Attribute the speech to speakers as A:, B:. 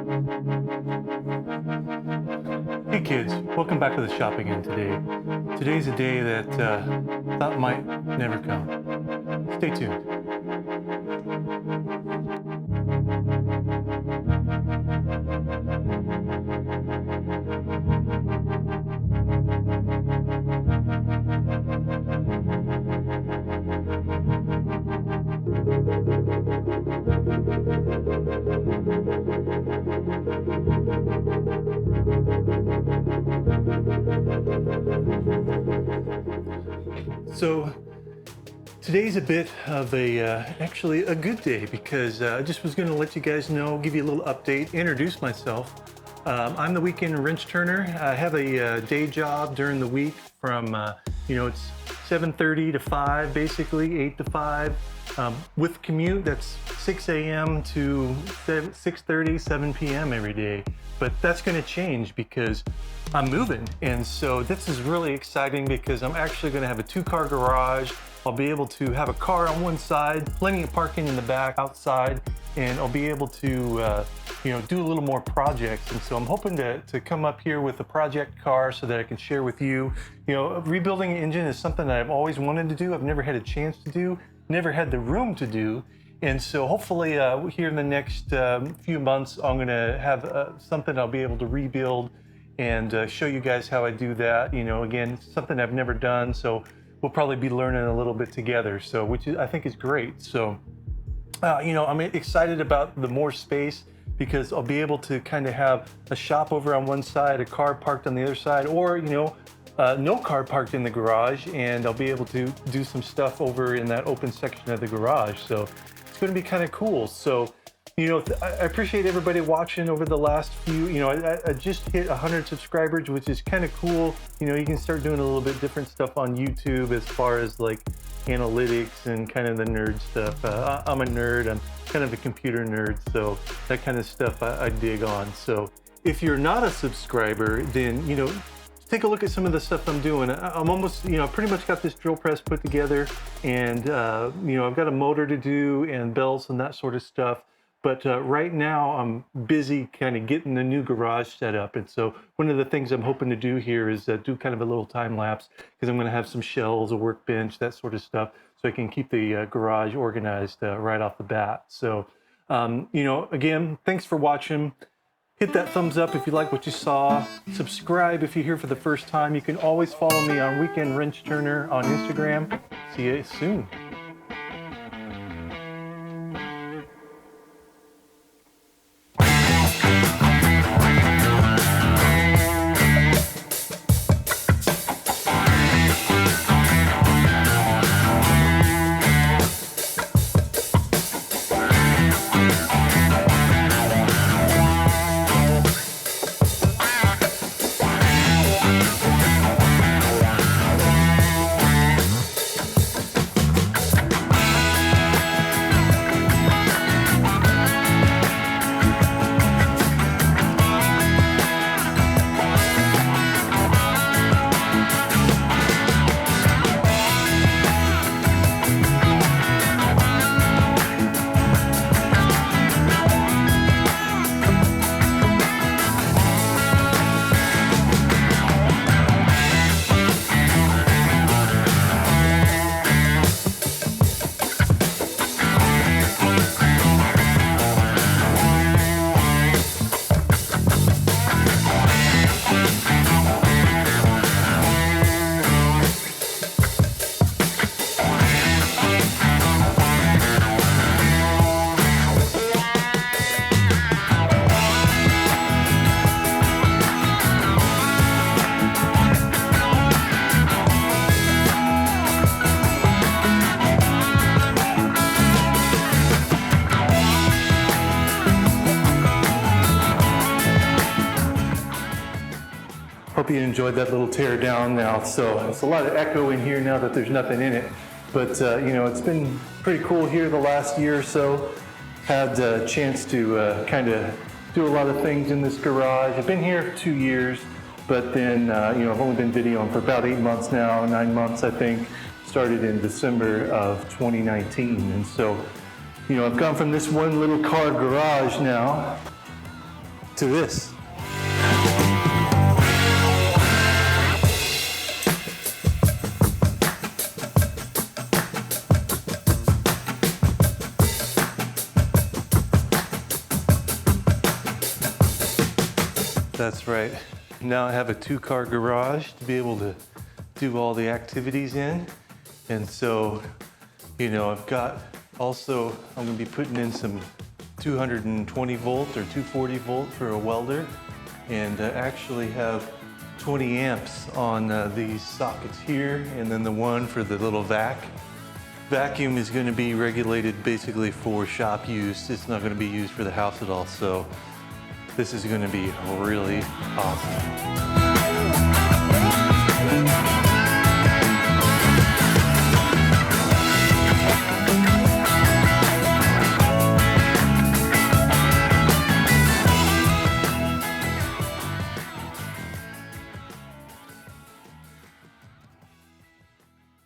A: Hey kids, welcome back to the shop again today. Today's a day that thought might never come. Stay tuned. So today's a bit of actually a good day because I just was going to let you guys know, give you a little update, introduce myself. I'm the weekend wrench turner. I have a day job during the week from, it's 7:30 to 5, basically 8 to 5. With commute, that's 6 a.m. to 6:30, 7 p.m. every day. But that's going to change because I'm moving. And so this is really exciting because I'm actually going to have a 2-car garage. I'll be able to have a car on one side, plenty of parking in the back outside, and I'll be able to do a little more projects. And so I'm hoping to come up here with a project car so that I can share with you. Rebuilding an engine is something that I've always wanted to do. I've never had a chance to do, never had the room to do. And so hopefully here in the next few months, I'm gonna have something I'll be able to rebuild and show you guys how I do that. Again, something I've never done. So we'll probably be learning a little bit together. So, which I think is great. So, I'm excited about the more space because I'll be able to kind of have a shop over on one side, a car parked on the other side, or, no car parked in the garage, and I'll be able to do some stuff over in that open section of the garage. So it's going to be kind of cool. So, I appreciate everybody watching over the last few, I just hit 100 subscribers, which is kind of cool. You can start doing a little bit different stuff on YouTube as far as like analytics and kind of the nerd stuff. I'm a nerd, I'm kind of a computer nerd, so that kind of stuff I dig on. So if you're not a subscriber, then, take a look at some of the stuff I'm doing. I'm almost, pretty much got this drill press put together, and, I've got a motor to do and belts and that sort of stuff. But right now I'm busy kind of getting the new garage set up. And so one of the things I'm hoping to do here is do kind of a little time lapse, because I'm going to have some shelves, a workbench, that sort of stuff, so I can keep the garage organized right off the bat. So, again, thanks for watching. Hit that thumbs up if you like what you saw. Subscribe if you're here for the first time. You can always follow me on Weekend Wrench Turner on Instagram. See you soon. Hope you enjoyed that little tear down now. So it's a lot of echo in here now that there's nothing in it. But it's been pretty cool here the last year or so. Had a chance to kind of do a lot of things in this garage. I've been here for 2 years, but then I've only been videoing for about 8 months now, 9 months I think. Started in December of 2019. And so, I've gone from this one little car garage now to this. That's right. Now I have a 2-car garage to be able to do all the activities in. And so, you know, I've got also, I'm gonna be putting in some 220 volt or 240 volt for a welder, and actually have 20 amps on these sockets here, and then the one for the little vacuum is gonna be regulated basically for shop use. It's not gonna be used for the house at all. So this is gonna be really awesome.